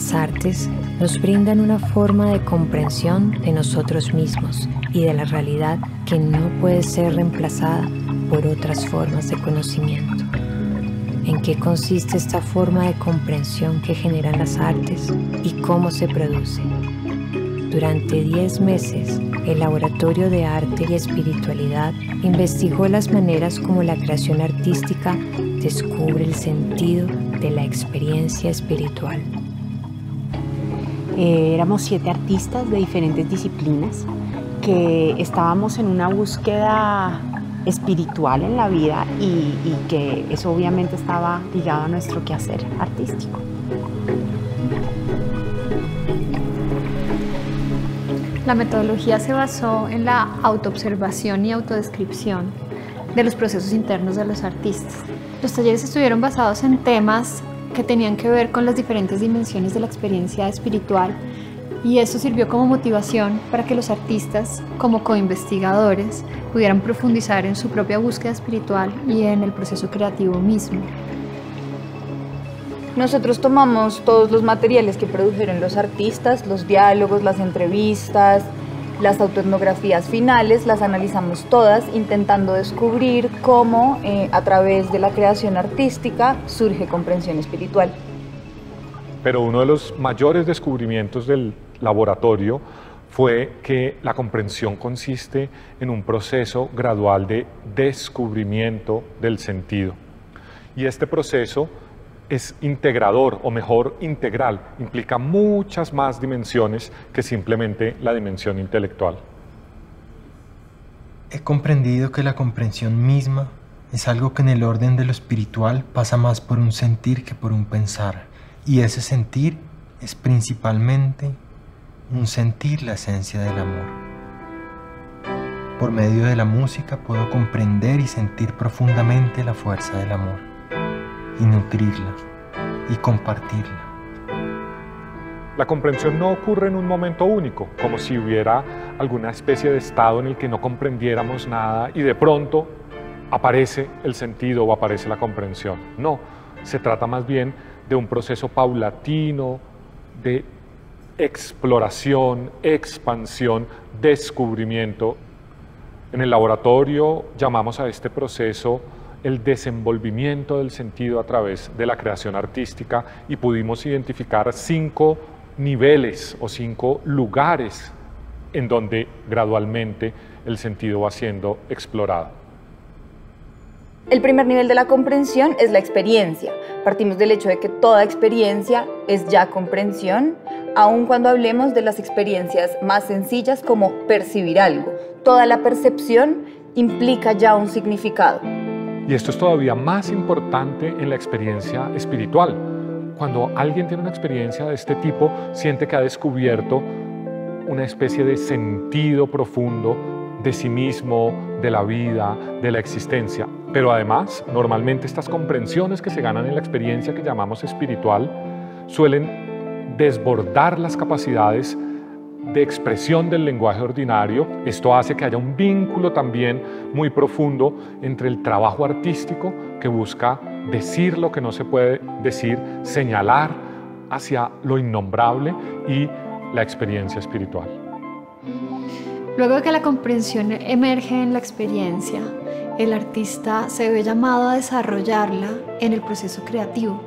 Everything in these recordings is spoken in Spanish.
Las artes nos brindan una forma de comprensión de nosotros mismos y de la realidad que no puede ser reemplazada por otras formas de conocimiento. ¿En qué consiste esta forma de comprensión que generan las artes y cómo se produce? Durante 10 meses, el Laboratorio de Arte y Espiritualidad investigó las maneras como la creación artística descubre el sentido de la experiencia espiritual. Éramos 7 artistas de diferentes disciplinas que estábamos en una búsqueda espiritual en la vida y que eso obviamente estaba ligado a nuestro quehacer artístico. La metodología se basó en la autoobservación y autodescripción de los procesos internos de los artistas. Los talleres estuvieron basados en temas que tenían que ver con las diferentes dimensiones de la experiencia espiritual y eso sirvió como motivación para que los artistas, como coinvestigadores, pudieran profundizar en su propia búsqueda espiritual y en el proceso creativo mismo. Nosotros tomamos todos los materiales que produjeron los artistas, los diálogos, las entrevistas, las autoetnografías finales, las analizamos todas intentando descubrir cómo a través de la creación artística surge comprensión espiritual. Pero uno de los mayores descubrimientos del laboratorio fue que la comprensión consiste en un proceso gradual de descubrimiento del sentido. Y este proceso es integrador, o mejor, integral, implica muchas más dimensiones que simplemente la dimensión intelectual. He comprendido que la comprensión misma es algo que en el orden de lo espiritual pasa más por un sentir que por un pensar, y ese sentir es principalmente un sentir la esencia del amor. Por medio de la música puedo comprender y sentir profundamente la fuerza del amor y nutrirla y compartirla. La comprensión no ocurre en un momento único, como si hubiera alguna especie de estado en el que no comprendiéramos nada y de pronto aparece el sentido o aparece la comprensión. No, se trata más bien de un proceso paulatino de exploración, expansión, descubrimiento. En el laboratorio llamamos a este proceso el desenvolvimiento del sentido a través de la creación artística y pudimos identificar 5 niveles o 5 lugares en donde gradualmente el sentido va siendo explorado. El primer nivel de la comprensión es la experiencia. Partimos del hecho de que toda experiencia es ya comprensión, aun cuando hablemos de las experiencias más sencillas como percibir algo. Toda la percepción implica ya un significado. Y esto es todavía más importante en la experiencia espiritual. Cuando alguien tiene una experiencia de este tipo, siente que ha descubierto una especie de sentido profundo de sí mismo, de la vida, de la existencia. Pero además, normalmente estas comprensiones que se ganan en la experiencia que llamamos espiritual suelen desbordar las capacidades de expresión del lenguaje ordinario. Esto hace que haya un vínculo también muy profundo entre el trabajo artístico que busca decir lo que no se puede decir, señalar hacia lo innombrable y la experiencia espiritual. Luego de que la comprensión emerge en la experiencia, el artista se ve llamado a desarrollarla en el proceso creativo.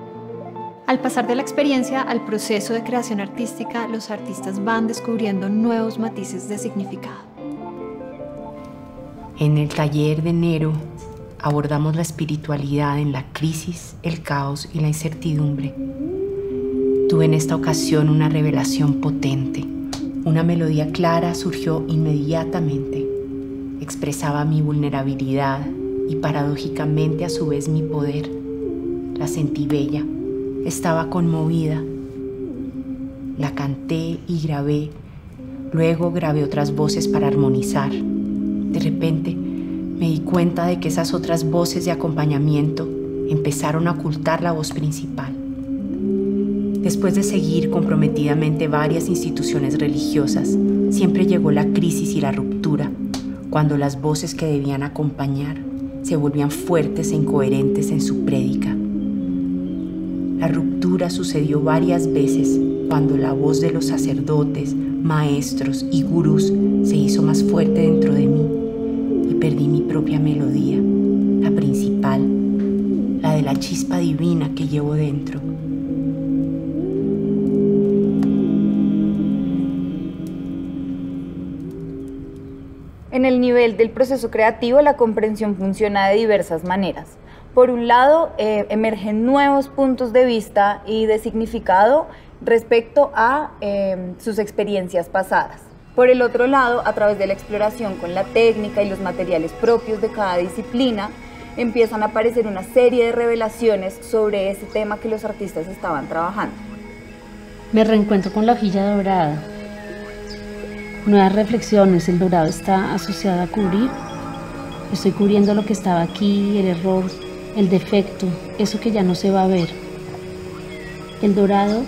Al pasar de la experiencia al proceso de creación artística, los artistas van descubriendo nuevos matices de significado. En el taller de enero abordamos la espiritualidad en la crisis, el caos y la incertidumbre. Tuve en esta ocasión una revelación potente. Una melodía clara surgió inmediatamente. Expresaba mi vulnerabilidad y paradójicamente a su vez mi poder. La sentí bella. Estaba conmovida. La canté y grabé. Luego grabé otras voces para armonizar. De repente me di cuenta de que esas otras voces de acompañamiento empezaron a ocultar la voz principal. Después de seguir comprometidamente varias instituciones religiosas, siempre llegó la crisis y la ruptura, cuando las voces que debían acompañar se volvían fuertes e incoherentes en su prédica. La ruptura sucedió varias veces cuando la voz de los sacerdotes, maestros y gurús se hizo más fuerte dentro de mí y perdí mi propia melodía, la principal, la de la chispa divina que llevo dentro. En el nivel del proceso creativo, la comprensión funciona de diversas maneras. Por un lado, emergen nuevos puntos de vista y de significado respecto a sus experiencias pasadas. Por el otro lado, a través de la exploración con la técnica y los materiales propios de cada disciplina, empiezan a aparecer una serie de revelaciones sobre ese tema que los artistas estaban trabajando. Me reencuentro con la hojilla dorada. Nuevas reflexiones, el dorado está asociado a cubrir. Estoy cubriendo lo que estaba aquí, el error, el defecto, eso que ya no se va a ver. El dorado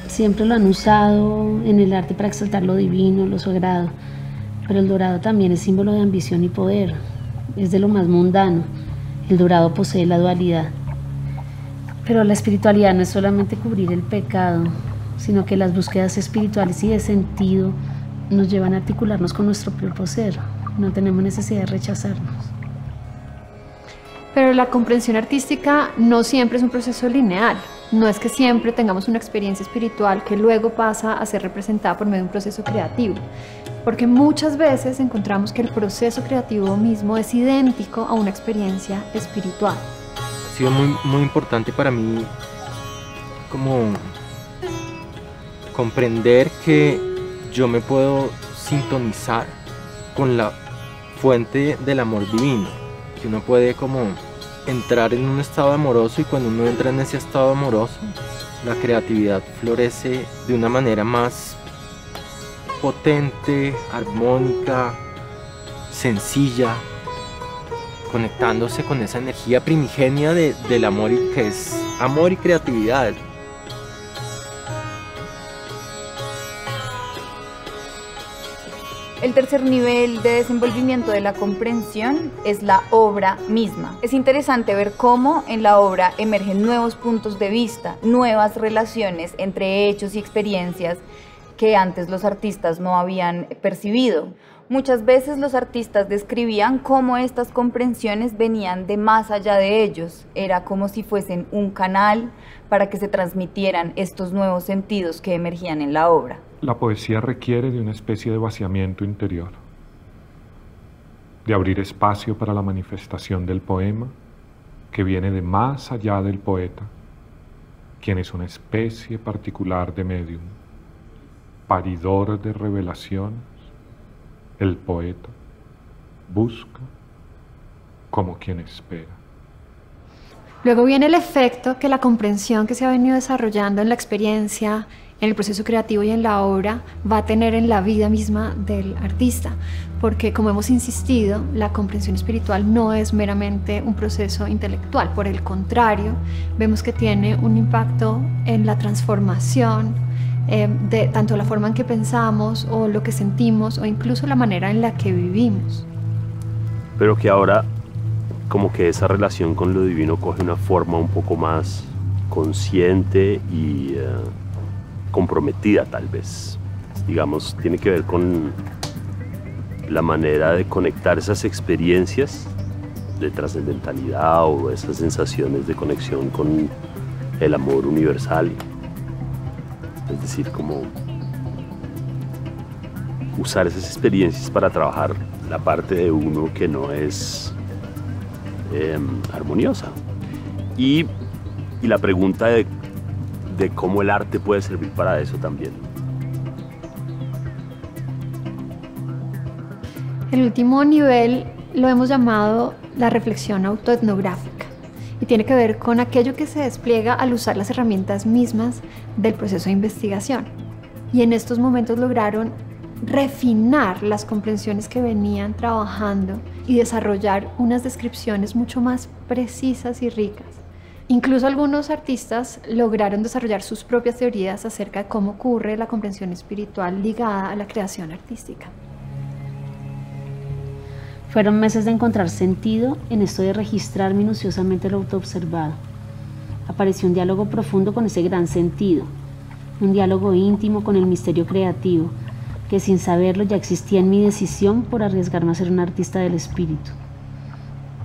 siempre lo han usado en el arte para exaltar lo divino, lo sagrado, pero el dorado también es símbolo de ambición y poder, es de lo más mundano. El dorado posee la dualidad. Pero la espiritualidad no es solamente cubrir el pecado, sino que las búsquedas espirituales y de sentido nos llevan a articularnos con nuestro propio ser. No tenemos necesidad de rechazarnos. Pero la comprensión artística no siempre es un proceso lineal. No es que siempre tengamos una experiencia espiritual que luego pasa a ser representada por medio de un proceso creativo. Porque muchas veces encontramos que el proceso creativo mismo es idéntico a una experiencia espiritual. Ha sido muy importante para mí como comprender que yo me puedo sintonizar con la fuente del amor divino, que uno puede como entrar en un estado amoroso, y cuando uno entra en ese estado amoroso, la creatividad florece de una manera más potente, armónica, sencilla, conectándose con esa energía primigenia del amor, y que es amor y creatividad. El tercer nivel de desenvolvimiento de la comprensión es la obra misma. Es interesante ver cómo en la obra emergen nuevos puntos de vista, nuevas relaciones entre hechos y experiencias que antes los artistas no habían percibido. Muchas veces los artistas describían cómo estas comprensiones venían de más allá de ellos. Era como si fuesen un canal para que se transmitieran estos nuevos sentidos que emergían en la obra. La poesía requiere de una especie de vaciamiento interior, de abrir espacio para la manifestación del poema que viene de más allá del poeta, quien es una especie particular de medium, paridor de revelaciones. El poeta busca como quien espera. Luego viene el efecto que la comprensión que se ha venido desarrollando en la experiencia, en el proceso creativo y en la obra va a tener en la vida misma del artista, porque como hemos insistido, la comprensión espiritual no es meramente un proceso intelectual, por el contrario, vemos que tiene un impacto en la transformación de tanto la forma en que pensamos o lo que sentimos o incluso la manera en la que vivimos. Pero que ahora como que esa relación con lo divino coge una forma un poco más consciente y comprometida, tal vez. Digamos, tiene que ver con la manera de conectar esas experiencias de trascendentalidad o esas sensaciones de conexión con el amor universal. Es decir, como usar esas experiencias para trabajar la parte de uno que no es armoniosa. Y la pregunta de cómo el arte puede servir para eso también. El último nivel lo hemos llamado la reflexión autoetnográfica y tiene que ver con aquello que se despliega al usar las herramientas mismas del proceso de investigación. Y en estos momentos lograron refinar las comprensiones que venían trabajando y desarrollar unas descripciones mucho más precisas y ricas. Incluso algunos artistas lograron desarrollar sus propias teorías acerca de cómo ocurre la comprensión espiritual ligada a la creación artística. Fueron meses de encontrar sentido en esto de registrar minuciosamente lo autoobservado. Apareció un diálogo profundo con ese gran sentido. un diálogo íntimo con el misterio creativo, que sin saberlo ya existía en mi decisión por arriesgarme a ser un artista del espíritu.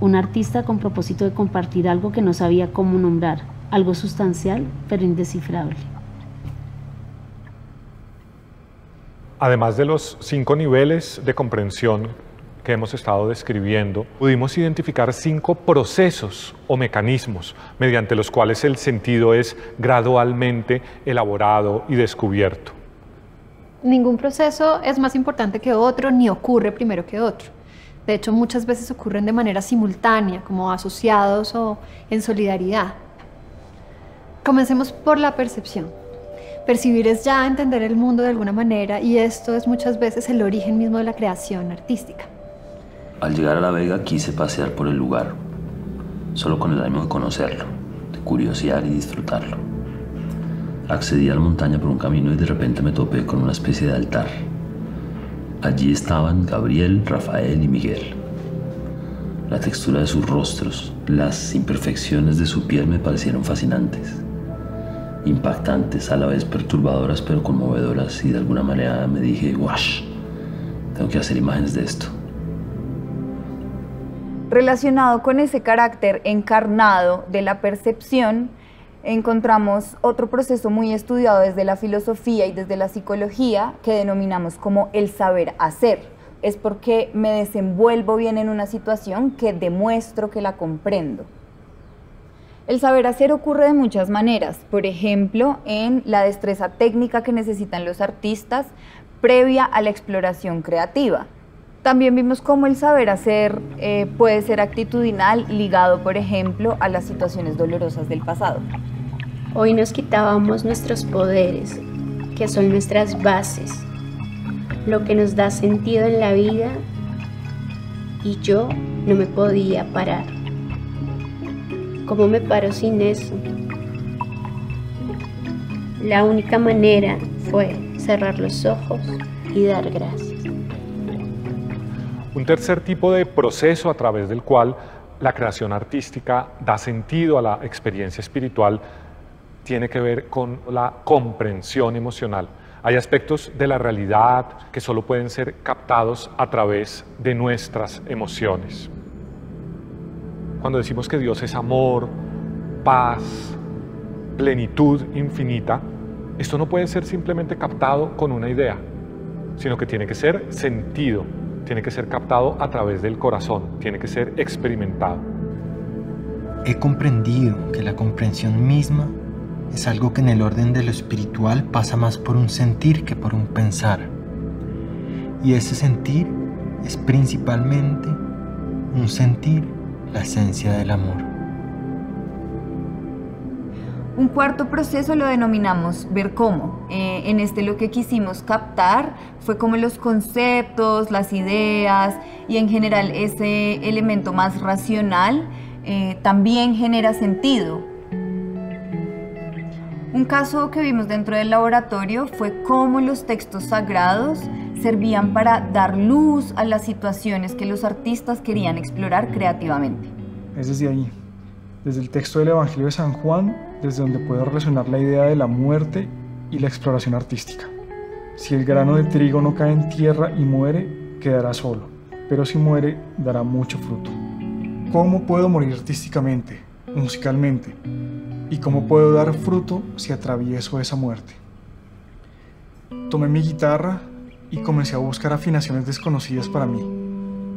Un artista con propósito de compartir algo que no sabía cómo nombrar, algo sustancial pero indescifrable. Además de los 5 niveles de comprensión que hemos estado describiendo, pudimos identificar 5 procesos o mecanismos mediante los cuales el sentido es gradualmente elaborado y descubierto. Ningún proceso es más importante que otro ni ocurre primero que otro. De hecho, muchas veces ocurren de manera simultánea, como asociados o en solidaridad. Comencemos por la percepción. Percibir es ya entender el mundo de alguna manera y esto es muchas veces el origen mismo de la creación artística. Al llegar a La Vega quise pasear por el lugar, solo con el ánimo de conocerlo, de curiosear y disfrutarlo. Accedí a la montaña por un camino y de repente me topé con una especie de altar. Allí estaban Gabriel, Rafael y Miguel. La textura de sus rostros, las imperfecciones de su piel me parecieron fascinantes. Impactantes, a la vez perturbadoras pero conmovedoras, y de alguna manera me dije, ¡wash! Tengo que hacer imágenes de esto. Relacionado con ese carácter encarnado de la percepción, encontramos otro proceso muy estudiado desde la filosofía y desde la psicología que denominamos como el saber hacer. Es porque me desenvuelvo bien en una situación que demuestro que la comprendo. El saber hacer ocurre de muchas maneras, por ejemplo, en la destreza técnica que necesitan los artistas previa a la exploración creativa. También vimos cómo el saber hacer puede ser actitudinal, ligado, por ejemplo, a las situaciones dolorosas del pasado. Hoy nos quitábamos nuestros poderes, que son nuestras bases, lo que nos da sentido en la vida, y yo no me podía parar. ¿Cómo me paro sin eso? La única manera fue cerrar los ojos y dar gracias. Un tercer tipo de proceso a través del cual la creación artística da sentido a la experiencia espiritual tiene que ver con la comprensión emocional. Hay aspectos de la realidad que solo pueden ser captados a través de nuestras emociones. Cuando decimos que Dios es amor, paz, plenitud infinita, esto no puede ser simplemente captado con una idea, sino que tiene que ser sentido, tiene que ser captado a través del corazón, tiene que ser experimentado. He comprendido que la comprensión misma es algo que en el orden de lo espiritual pasa más por un sentir que por un pensar. Y ese sentir es principalmente un sentir, la esencia del amor. Un cuarto proceso lo denominamos ver cómo. En este lo que quisimos captar fue cómo los conceptos, las ideas y en general ese elemento más racional también genera sentido. Un caso que vimos dentro del laboratorio fue cómo los textos sagrados servían para dar luz a las situaciones que los artistas querían explorar creativamente. Es desde ahí, desde el texto del Evangelio de San Juan, desde donde puedo relacionar la idea de la muerte y la exploración artística. Si el grano de trigo no cae en tierra y muere, quedará solo, pero si muere, dará mucho fruto. ¿Cómo puedo morir artísticamente, musicalmente? ¿Y cómo puedo dar fruto si atravieso esa muerte? Tomé mi guitarra y comencé a buscar afinaciones desconocidas para mí.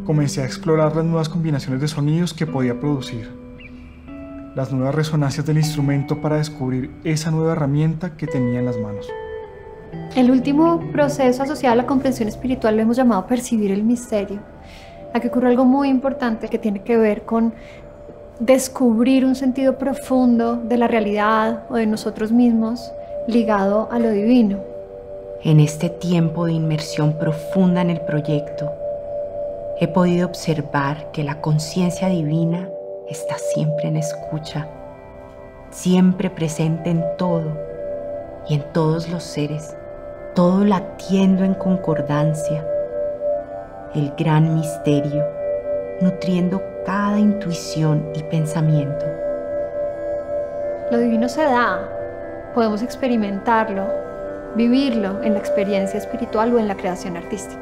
Comencé a explorar las nuevas combinaciones de sonidos que podía producir, las nuevas resonancias del instrumento para descubrir esa nueva herramienta que tenía en las manos. El último proceso asociado a la comprensión espiritual lo hemos llamado percibir el misterio. Aquí ocurre algo muy importante que tiene que ver con descubrir un sentido profundo de la realidad o de nosotros mismos ligado a lo divino. En este tiempo de inmersión profunda en el proyecto, he podido observar que la conciencia divina está siempre en escucha, siempre presente en todo y en todos los seres, todo latiendo en concordancia. El gran misterio, nutriendo cada intuición y pensamiento. Lo divino se da, podemos experimentarlo, vivirlo en la experiencia espiritual o en la creación artística.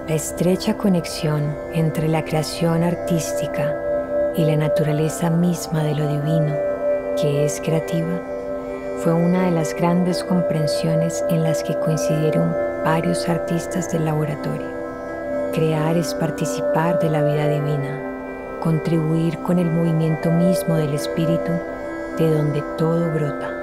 La estrecha conexión entre la creación artística y la naturaleza misma de lo divino, que es creativa, fue una de las grandes comprensiones en las que coincidieron varios artistas del laboratorio. Crear es participar de la vida divina, contribuir con el movimiento mismo del espíritu de donde todo brota.